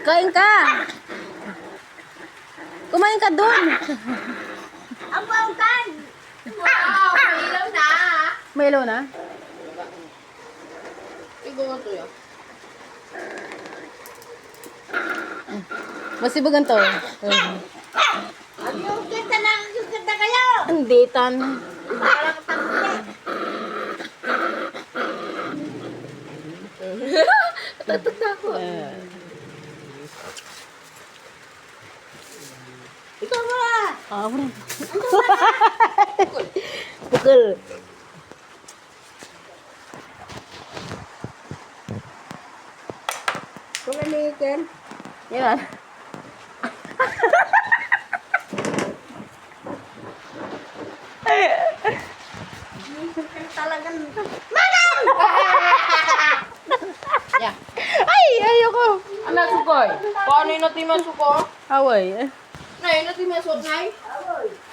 Kain ka. Kumain ka dun. Ang bautan! Wow, may ilaw na. May ilaw na? Ikaw to yun. Masibugan to. Ang yung kita kayo! Hindi, tan. Parang tangke. Tatagda ko. Ikaw mo na! Ah, bro. Pukul. Kung nanikin. Yan. Talagang... Yeah. Ay, ayoko. Ano sukoy? Paano yung natin masuko? Away. Na, yung natin masukay?